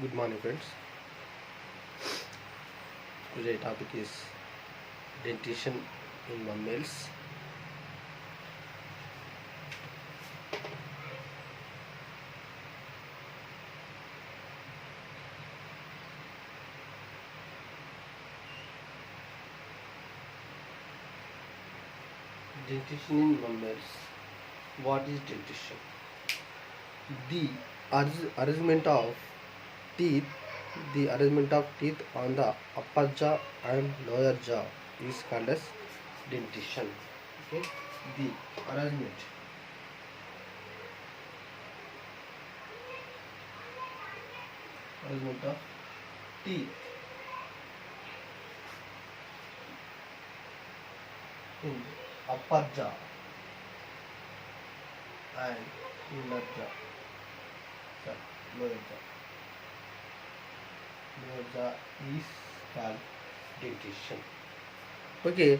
Good morning, friends. Today topic is dentition in mammals. Dentition in mammals. What is dentition? The arrangement of teeth, the arrangement of teeth on the upper jaw and lower jaw is called as dentition. Okay, the arrangement of teeth in upper jaw and lower jaw. Lower jaw is called dentition. Okay,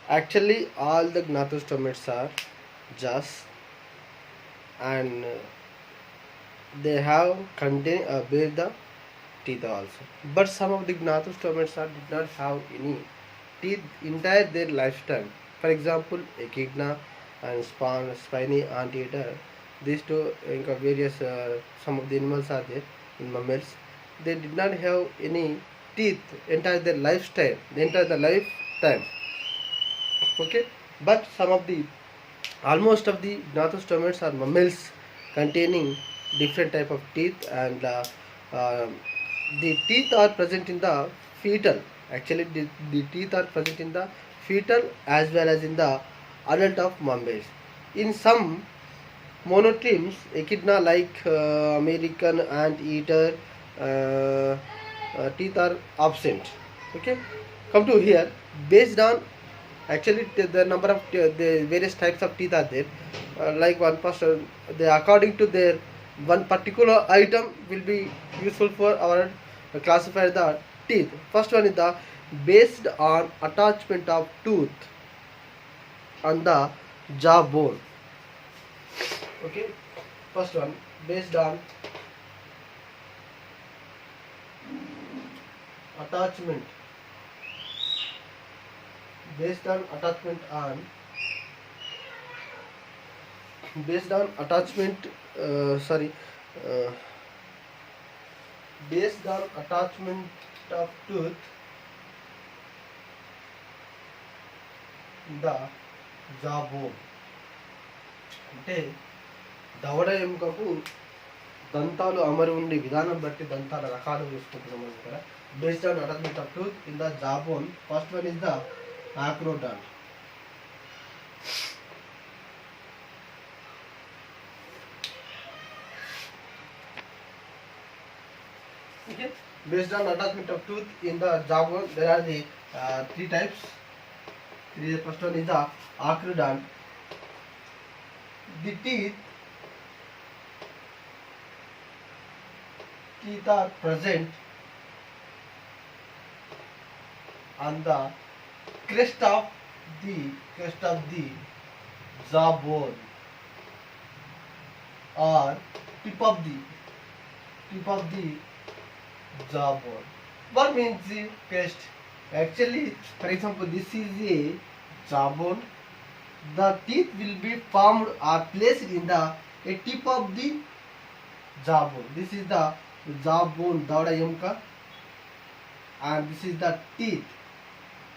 actually all the gnathostomates are jaws and they have contain bear the teeth also. But some of the gnathostomates did not have any teeth entire their lifetime. For example, echidna and spiny anteater. These two various some of the animals are there in mammals. They did not have any teeth entire their lifestyle, the entire the lifetime. Okay, but some of the almost of the gnathostomates are mammals containing different type of teeth and uh, the teeth are present in the fetal. Actually, the teeth are present in the fetal as well as in the adult of mammals. In some monotremes, echidna like American anteater, teeth are absent. Okay, come to here. Based on actually the number of the various types of teeth are there. Like one person, they according to their one particular item will be useful for our classify the teeth. First one is the based on attachment of tooth on the jawbone. Okay, first one based on attachment based on attachment sorry uh, based on attachment of tooth in the jawbone. అంటే దవడ ఎముకకు దంతాలు అమరి ఉండే విధానం బట్టి దంతాల రకాలు చూసుకుంటున్నాం మనం ఇక్కడ. Based on attachment of tooth in the jawbone, first one is the acrodont. Okay, based on attachment of tooth in the jawbone, there are the three types. The first one is the acrodont. The teeth are present on the crest of the jawbone or tip of the jawbone. What means the crest? Actually, for example, this is a jawbone. The teeth will be formed or placed in the a tip of the jawbone. This is the jawbone, dauda yamka, and this is the teeth.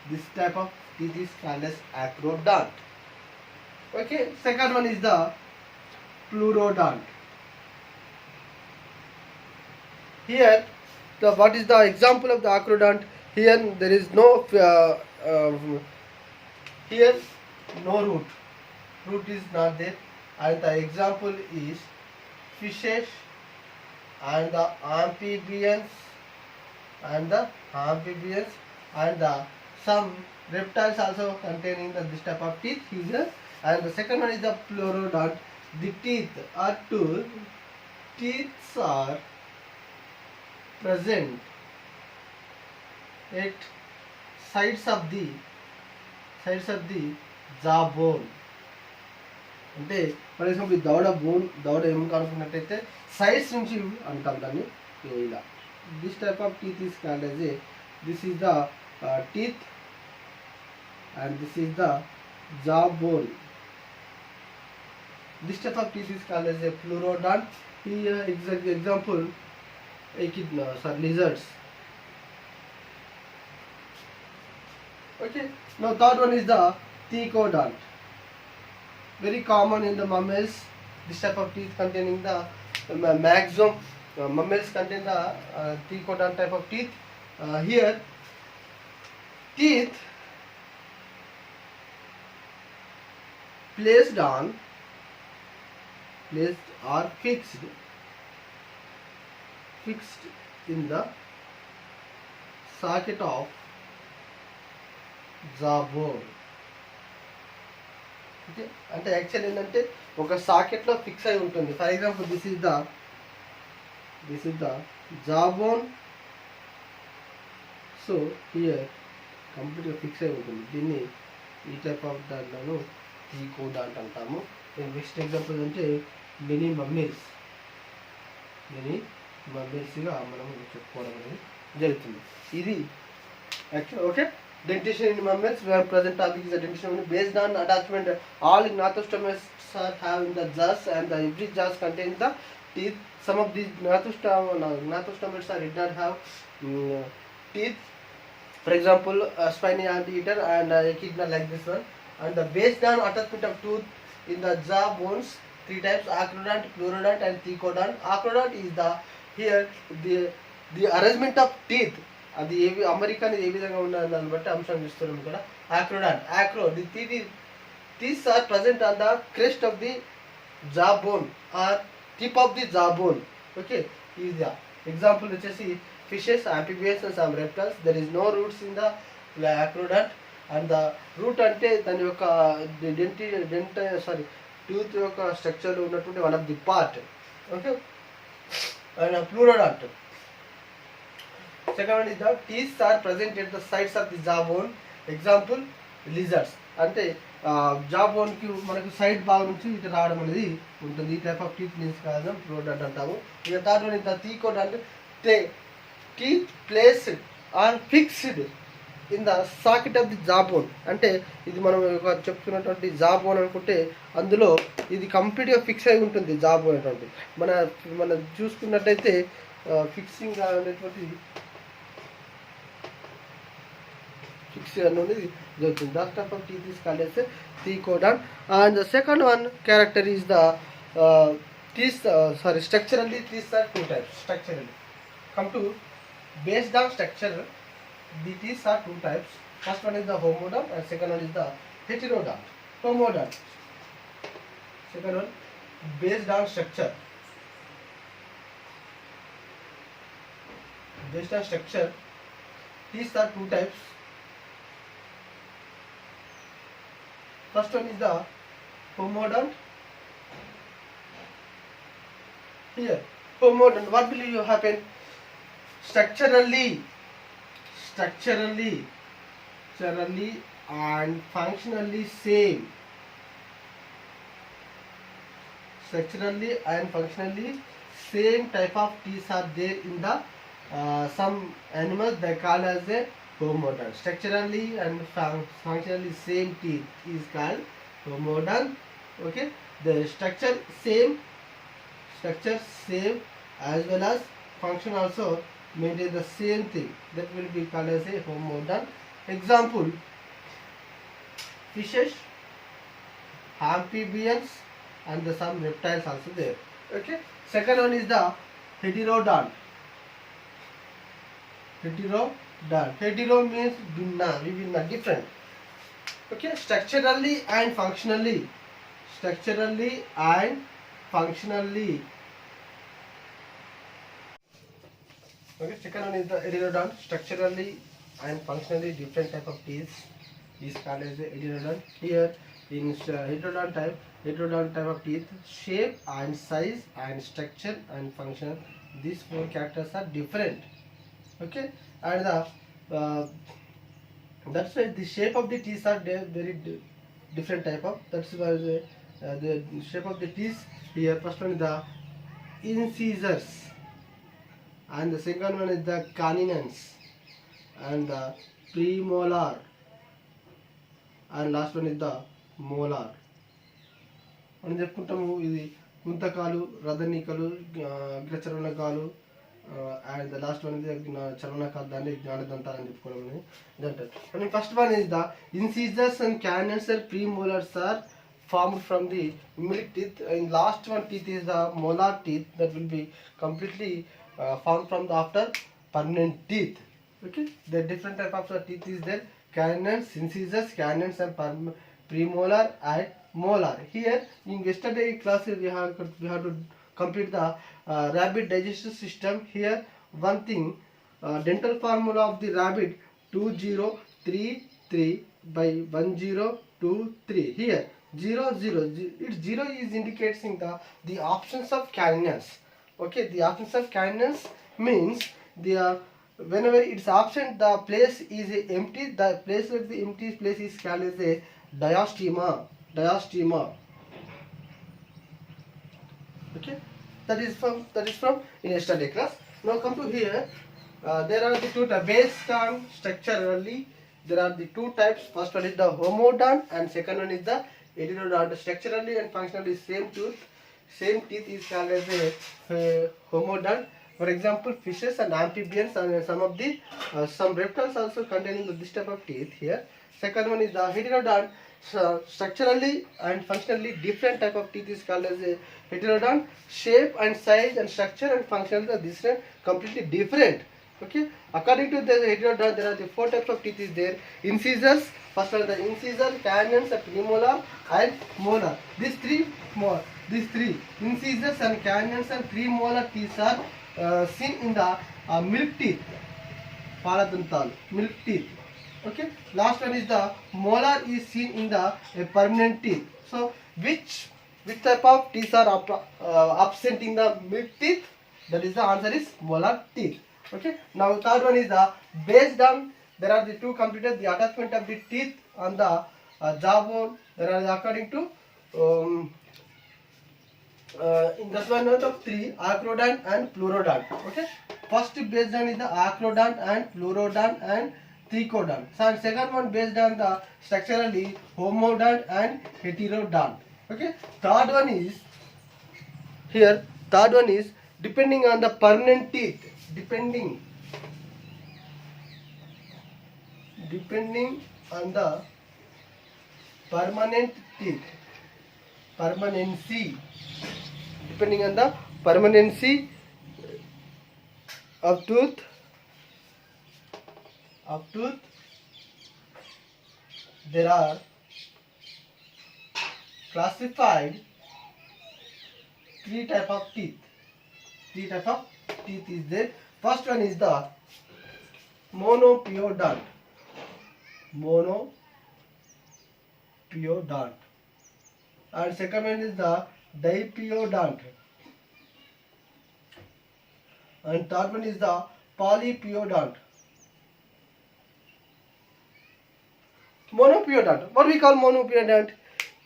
This type of teeth is called as acrodont. Okay, second one is the pleurodont. Here, what is the example of the acrodont? Here there is no here no root. Root is not there, and the example is fishes and the amphibians and the some reptiles also containing this type of teeth here. And the second one is the pleurodont. The teeth are present at sides of the jawbone. అంటే for example దవడ ఎముక అనుకున్నట్టయితే sides నుంచి అంటాం దాన్ని ఇలా. this type of teeth is called as a, this is the teeth, and this is the jawbone. This type of teeth is called as a pleurodont. Here example, echidna, lizards. Okay. Now third one is the thecodont. Very common in the mammals. This type of teeth containing the maximum mammals contain the thecodont type of teeth. Here teeth placed or fixed in the socket of jawbone. Okay, అంటే actual ఏంటంటే ఒక socket లో fix అయి ఉంటుంది. For example this is the jawbone. So here కంప్లీట్గా fix అయి ఉంటుంది. దీన్ని ఈ టైప్ ఆఫ్ దాంట్లోనూ థీకోడాంట్ అంటాము. నెక్స్ట్ ఎగ్జాంపుల్ అంటే మినీ మమ్మీస్గా మనం చెప్పుకోవడం అనేది జరుగుతుంది. ఇది actual okay. Dentition in mammals, where present topic is the dentition based on attachment. All gnathostomes are having the jaws, and every jaws contains the teeth. Some of these gnathostomes did not have teeth. For example, spiny anteater and echidna like this one. And based on attachment of tooth in the jaw bones, three types: acrodont, pleurodont, and thecodont. Acrodont is the arrangement of teeth. అది ఏవి అమెరికాని ఏ విధంగా ఉన్నది దాన్ని బట్టి అంశం చూస్తున్నాం ఇక్కడ. acro the teeth are present on the crest of the jawbone or tip of the jawbone. Okay, is the example వచ్చేసి fishes, amphibians and some reptiles. There is no roots in the acrodont, and the root అంటే దాని యొక్క tooth యొక్క structure లో ఉన్నటువంటి one of the part. Okay, and pleurodont. Second one is the teeth are present at the sides of the jawbone. Example, lizards. అంటే jawbone కి మనకు side భాగం నుంచి ఇటు రావడం అనేది ఉంటుంది. ఈ టైప్ ఆఫ్ టీత్ మీన్స్ కాదు ప్లూరోడంట్ అంటాము. ఇక third one is the thecodont. Teeth placed or fixed in the socket of the jawbone. అంటే ఇది మనం చెప్తున్నటువంటి జాబోన్ అనుకుంటే అందులో ఇది కంప్లీట్గా ఫిక్స్ అయి ఉంటుంది. జాబోన్ అనేటువంటి మనం చూసుకున్నట్టయితే ఫిక్సింగ్ అనేటువంటి అనేది జరుగుతుంది. That type of teeth is called as a thecodont. And the second one character is the structurally teeth are two types. Structurally, come to based on structure, the teeth are two types. First one is the homodont and second one is the heterodont. Homodont, second one based on structure. Based on structure, teeth are two types. First one is the homodont. Here, homodont. What will you happen? Structurally, and functionally same. Structurally and functionally same type of teeth are there in the some animals. They call as a homodont. Structurally and functionally same teeth is called homodont. Okay, the structure same as well as function also maintain the same thing. That will be called as a homodont. Example, fishes, amphibians and some reptiles also there. Okay, second one is the heterodont. Hetero means vivinna, different. Okay, structurally and functionally. Okay, second one is the heterodont. Structurally and functionally different type of teeth is called as the heterodont. Here in heterodont type of teeth, shape and size and structure and function, these four characters are different. Okay, and that's why the shape of the teeth are very different type of. That's why the shape of the teeth here. First one is the incisors and the second one is the caninans, and the premolar, and last one is the molar. మనం చెప్పుకుంటాము ఇది గుంతకాలు, రథనికలు, అగ్రచరణకాలు, and the last one ఇది చలనకాలు, దాన్ని జ్ఞానదంతాలు అని చెప్పుకోవడం అంటారు. And first one is the incisors and canines and premolars are formed from the milk teeth. In last one teeth is the molar teeth that will be completely formed from the after permanent teeth. Okay, the different type of teeth is there: canines, incisors, canines, and premolar and molar. Here in yesterday class we have to complete the rabbit digestive system. Here one thing, dental formula of the rabbit 2033 by 1023. Here 0 it's 0 is indicating the options of caninans. Okay, the options of caninans means the whenever it's option, the place is empty, the place of the empty place is called as a diastema. Okay, that is from in yesterday class. Now come to here. There are the two types based on structurally. There are the two types. First one is the homodont and second one is the heterodont. Structurally and functionally same teeth is called as a homodont. For example, fishes and amphibians and some of the some reptiles also containing this type of teeth here. Second one is the heterodont. Structurally and functionally different type of teeth is called as a heterodont. Shape and size and structure and function are different, completely different. Okay, according to the heterodont, there are the four types of teeth is there. Incisors, first one the incisor, canins, premolar and molar. These three incisors and canins and premolar teeth are seen in the milk teeth, paladantal milk teeth. Okay, last one is the molar is seen in the permanent teeth. So which type of teeth are absent in the milk teeth? That is the answer is molar teeth. Okay, now third one is the based on, there are the two completed the attachment of the teeth on the jawbone. There are according to in that one note of three, acrodont and pleurodont. Okay, first based on is the acrodont and pleurodont and trichodont. So second one based on the structurally homodont and heterodont. Okay, third one is here. Third one is depending on the permanent teeth. Depending on the permanent teeth, permanency, depending on the permanency of tooth, there are classified three type of teeth. Is there. First one is the monopyodont, and second one is the dipyodont, and third one is the polypyodont. Monopyodont. What we call monopyodont?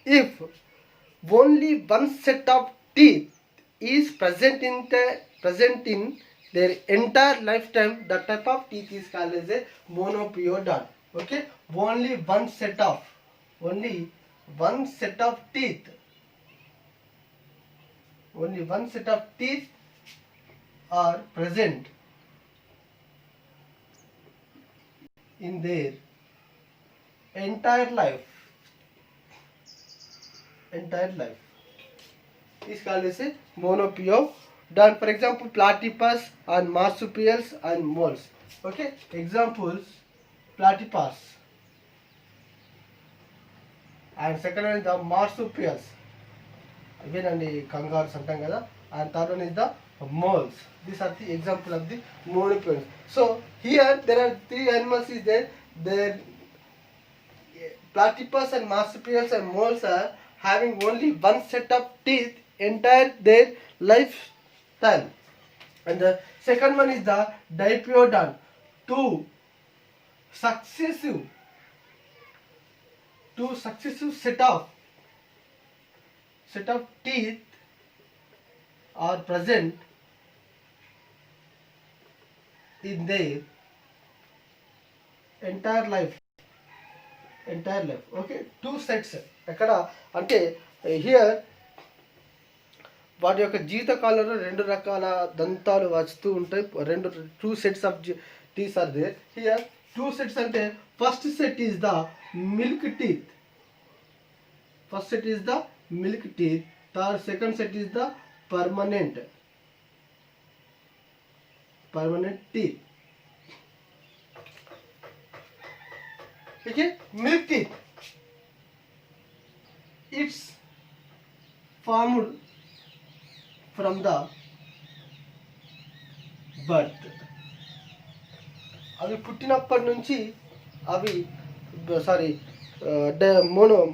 If only one set of teeth is present in their entire lifetime, that type of teeth is called as a monopyodont. Okay, only one set of teeth, are present in their entire life is called as a monopyodont. For example, platypus and marsupials and moles. Okay, examples: platypus, and second one is the marsupials, again and the kangaroos antam kada, and third one is the moles. These are the example of the monopyodont. So here there are three animals is there. Their platypus and marsupials and moles are having only one set of teeth entire their lifetime. And the second one is the dipyodont. Two successive set of teeth are present in their entire life. Okay, two sets ఎక్కడ అంటే here వాటి యొక్క జీవితకాలంలో రెండు రకాల దంతాలు వస్తూ ఉంటాయి. రెండు two sets of teeth are there. Here two sets అంటే first set is the milk teeth. First set is the milk teeth. Second set is the permanent teeth. Okay, milk teeth, it's formed from the birth. అవి పుట్టినప్పటి నుంచి అవి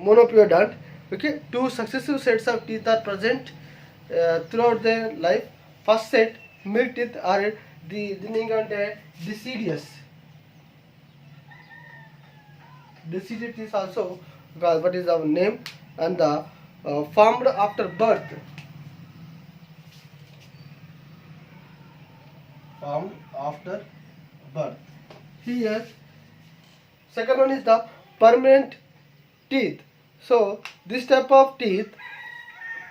monopiodontous. Okay, two successive sets of teeth are present throughout their life. First set milk teeth are deciduous. Deciduous is also what is our name, and the formed after birth. Formed after birth. Here, second one is the permanent teeth. So this type of teeth,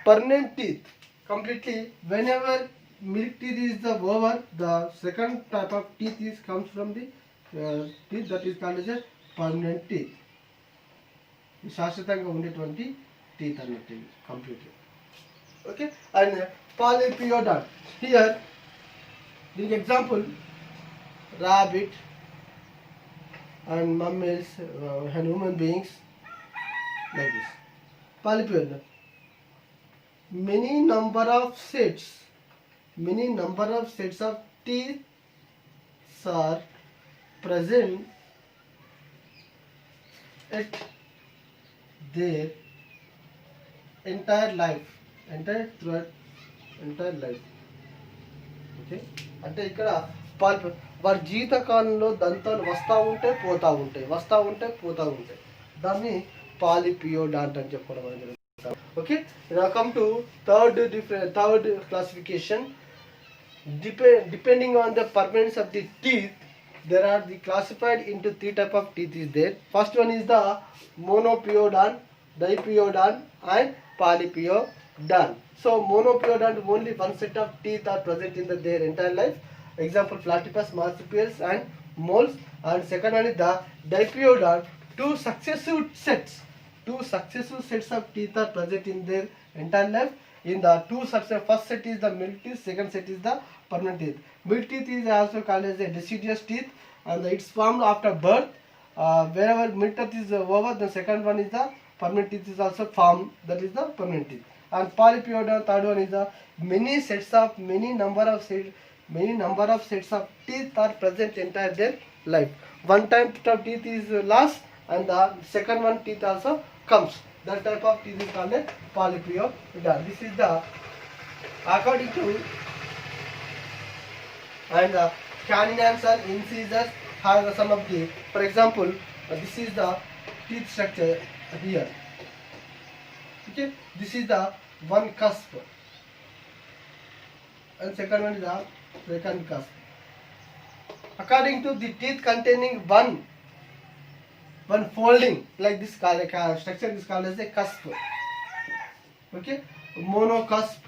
permanent teeth, completely whenever milk teeth is the over, the second type of teeth is comes from the teeth that is called as a permanent teeth. శాశ్వతంగా ఉండేటువంటి teeth అన్నట్టు completely. Okay, and polypiodontous. Here దీనికి example rabbit and mammals and human beings, like this. Polypiodontous. Many number of sets of teeth are present at their entire life. Okay, అంటే ఇక్కడ వారి జీవితకాలంలో దంతాలు వస్తూ ఉంటాయి పోతూ ఉంటాయి. దాన్ని పాలిపియోడాంట్ అని చెప్పుకోవడం అనేది. Okay, now come to third classification. Depending on the permanence of the teeth, there are classified into three type of teeth is there. First one is the monopiodontous, dipyodont and polypiodont. So monopiodontous, only one set of teeth are present in their entire life. Example platypus, marsupials and moles. And second one is the dipyodont, two successive sets of teeth are present in their entire life. In the two successive, first set is the milk teeth, second set is the permanent teeth. Milk teeth is also called as a deciduous teeth, and it's formed after birth. Wherever milk teeth is over, the second one is the permanent teeth is also formed, that is the permanent teeth. And polypiodont, third one is the many number of sets of teeth are present entire their life. One type of teeth is lost, and the second one teeth also comes. That type of teeth is called a polypiodont. This is the according to, and canines and incisors have some of the, for example, this is the teeth structure here. Okay, this is the one cusp, and second one is the second cusp. According to the teeth containing one folding, like this structure is called as a cusp. Okay, monocusp,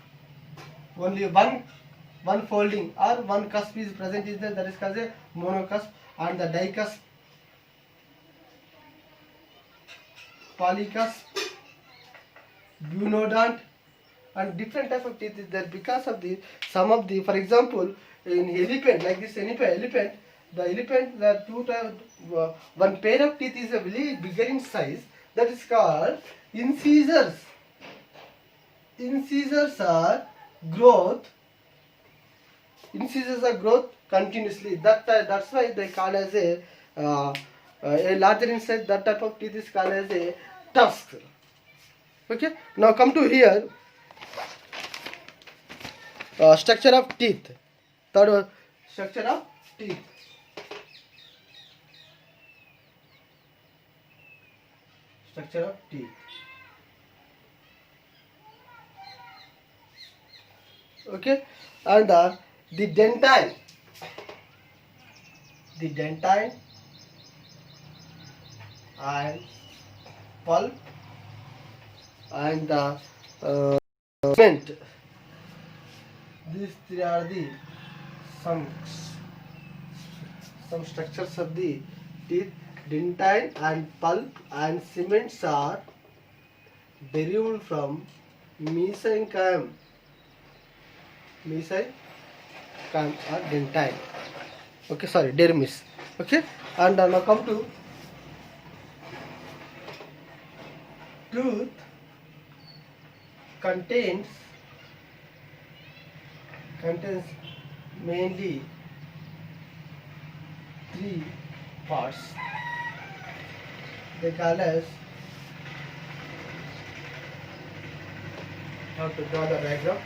only one folding or one cusp is present is there, that is called a monocusp. And the dicusp, polycusp, bunodont, and different type of teeth is there because of the some of the, for example, in elephant, like this elephant, the elephant, the two type, one pair of teeth is a very bigger in size, that is called incisors. Incisors are growth continuously. That's why they call as a larger in size. That type of teeth is called as a tusk. Okay, now come to here, structure of teeth. Third one, structure of teeth. Structure of teeth. Okay, and the dentine the dentine and pulp and the cement. These three are the some some structures of the teeth. Dentine and pulp and cements are derived from mesenchyme. Mesenchyme or dentine. Okay, sorry, dermis. Okay, and now come to tooth. Contains mainly three parts. They call as, how to draw the diagram.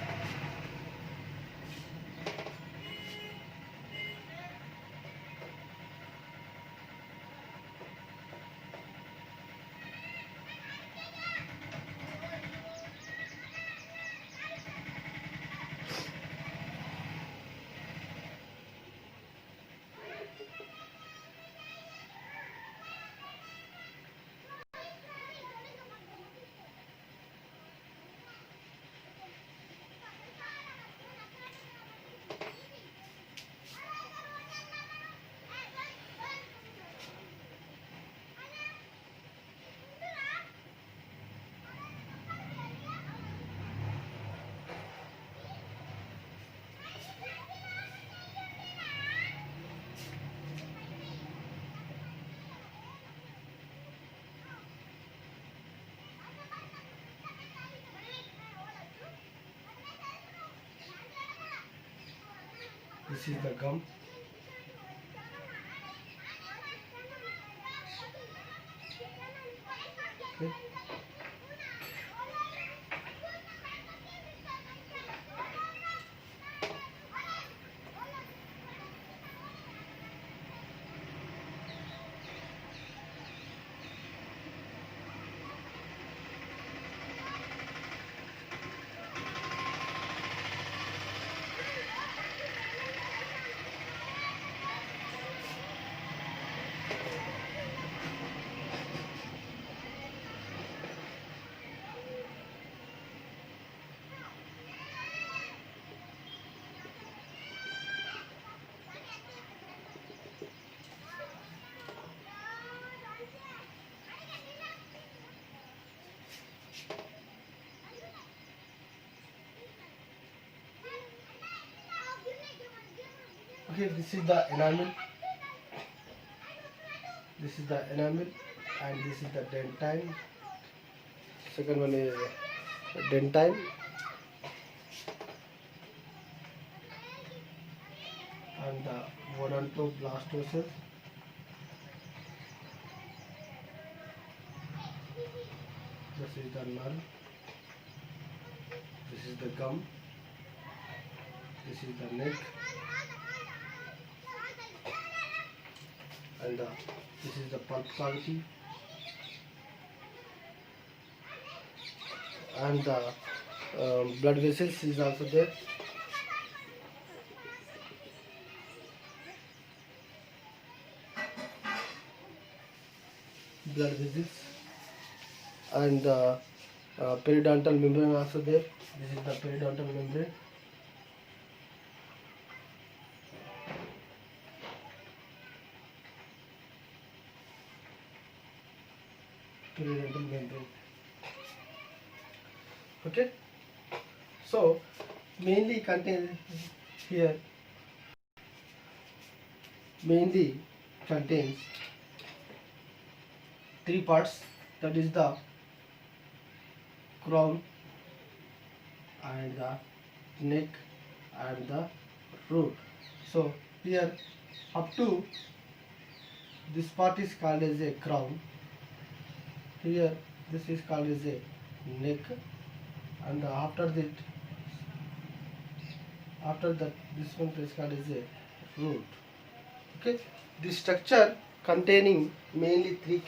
This is the gum. Okay. Okay, this is the enamel. This is the enamel, and this is the dentine. Second one is dentine. And the odontoblastosis. This is the nerve. This is the gum. This is the neck. And this is the pulp cavity. And the blood vessels is also there. Blood vessels. And the periodontal membrane also there. This is the periodontal membrane. Periodontal membrane. Okay, so mainly contains three parts, that is the crown and the neck and the root. So here up to this part is called as a crown. Here this is called as a neck, and after that this one is called as a root. Okay, this structure containing mainly three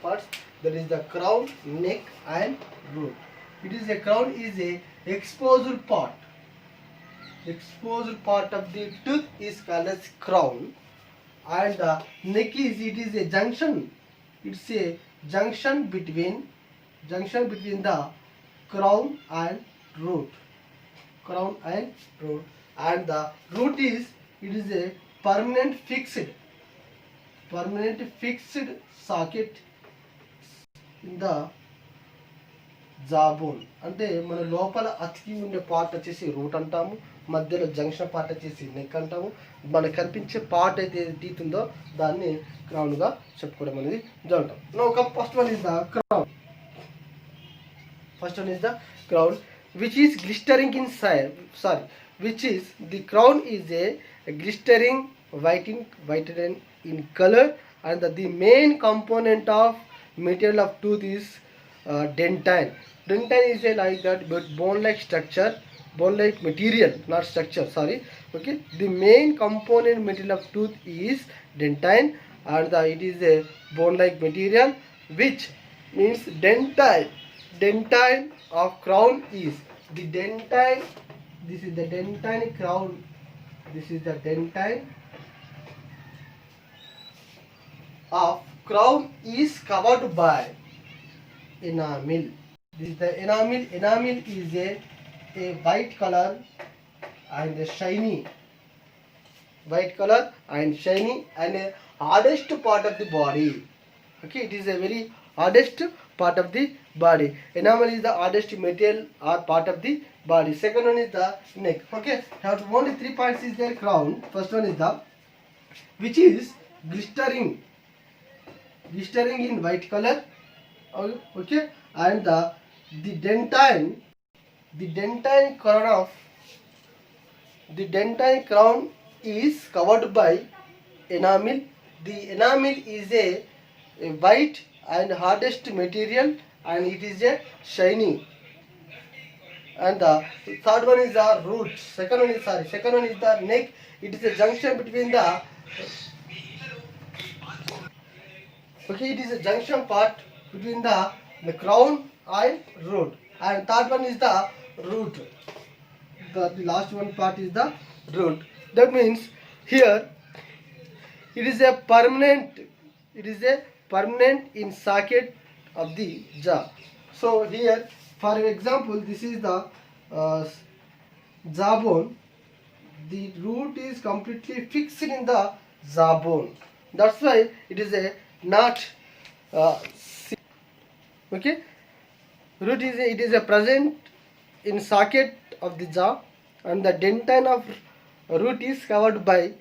parts, that is the crown, neck and root. Crown is a exposed part. Exposed part of the tooth is called as crown, and the neck is, it is a junction. It's a junction between the crown and root. Crown and root. And the root is, it is a permanent fixed socket in the జాబోన్. అంటే మన లోపల అతికి ఉండే part వచ్చేసి route అంటాము, మధ్యలో junction part వచ్చేసి neck అంటాము, మనకు కనిపించే పార్ట్ అయితే టీత్ ఉందో దాన్ని క్రౌన్గా చెప్పుకోవడం అనేది జరుగుతాం. First one is the crown. First one is the crown, which is glistering in which is the crown is a glistering whiten in color, and the main component of material of tooth is dentine. Dentine is a like that but bone-like structure, bone-like material, not structure. Sorry. Okay. The main component material of tooth is dentine, and it is a bone-like material, which means dentine of crown is the dentine. This is the dentine crown. This is the dentine of crown is covered by enamel. This is the enamel. Enamel is a white color and a shiny and a hardest part of the body. Okay, it is a very hardest part of the body. Enamel is the hardest material or part of the body. Second one is the neck. Okay, have only 3 parts is there. Crown. First one is the, which is glistering in white color. Okay, and the dentine crown is covered by enamel. The enamel is a white and hardest material, and it is a shiny. And the third one is the root. Second one is the neck. It is a junction between the it is a junction part between the crown and root. And third one is the root. The last one part is the root. That means here it is a permanent in socket of the jaw. So here, for example, this is the jawbone. The root is completely fixed in the jawbone. That's why it is a not okay. Root is a present in socket of the jaw, and the dentine of root is covered by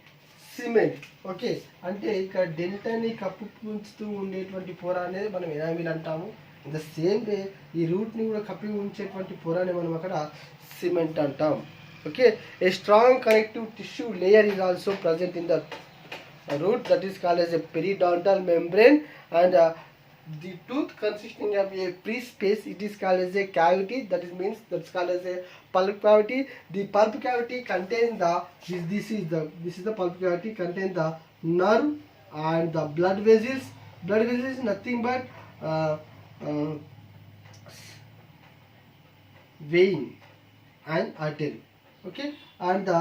cement. Okay, అంటే ఇక్కడ డెంటని cup ఉంచుతూ ఉండేటువంటి పొర అనేది మనం enamel అంటాము. The same way ఈ రూట్ని కూడా కప్పి ఉంచేటువంటి పొరని మనం అక్కడ సిమెంట్ అంటాం. Okay, a strong connective tissue layer is also present in the root, that is called as a periodontal membrane, and the tooth consisting of a free space, it is called as a cavity. That is means that's called as a pulp cavity. The pulp cavity contains the this is the pulp cavity contains the nerve and the blood vessels. Blood vessels is nothing but vein and artery. Okay, and the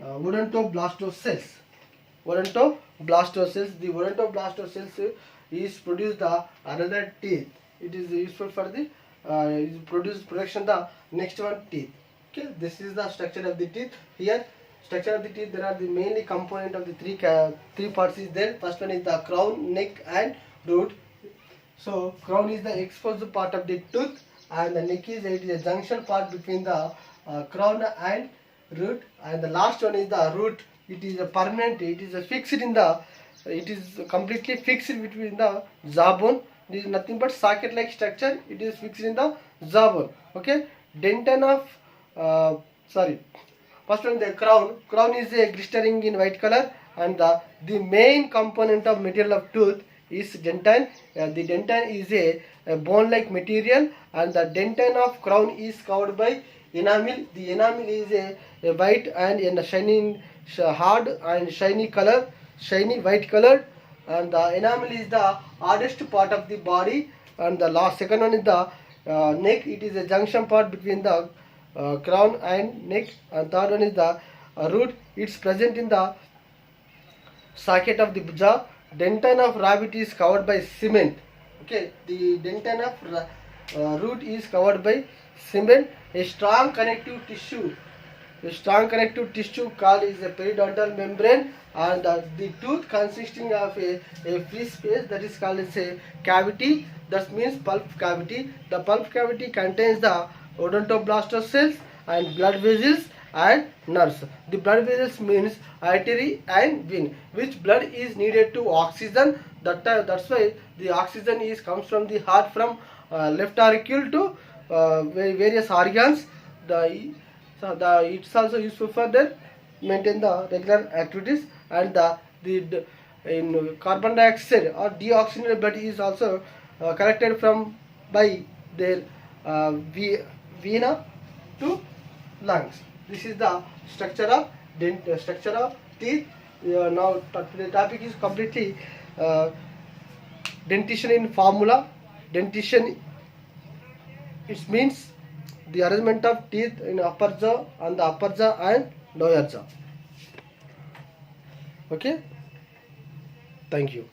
odontoblastos cells. The odontoblastos cells is produce the another teeth. It is useful for the production the next one teeth. Okay, this is the structure of the teeth. Here, structure of the teeth, there are the mainly component of the three parts is there. First one is the crown, neck and root. So crown is the exposed part of the tooth, and the neck is, it is a junction part between the crown and root, and the last one is the root. It is a permanent, it is a fixed in the, it is completely fixed between the jawbone. It is nothing but socket like structure. It is fixed in the jawbone. Okay, dentine of first one, the crown is a glistering in white color, and the main component of material of tooth is dentine. The dentine is a bone like material, and the dentine of crown is covered by enamel. The enamel is a white and a shining hard and shiny white color, and the enamel is the hardest part of the body. And the second one is the neck. It is a junction part between the crown and neck. And third one is the root. It's present in the socket of the jaw. Dentin of rabbit is covered by cement. Okay, the dentin of root is covered by cement. A strong connective tissue. A strong connective tissue called is a periodontal membrane, and the tooth consisting of a free space that is called as a cavity. That means pulp cavity. The pulp cavity contains the odontoblastic cells and blood vessels and nerves. The blood vessels means artery and vein, which blood is needed to oxygen. That's why the oxygen is comes from the heart, from left auricle to various organs. It's also useful for the maintain the regular activities, and the in carbon dioxide or deoxygenated blood is also collected from by their vena to lungs. This is the structure of structure of teeth. Now the topic is completely dentition in formula. Dentition, it means the arrangement of teeth in upper jaw and the upper jaw and lower jaw. Okay, thank you.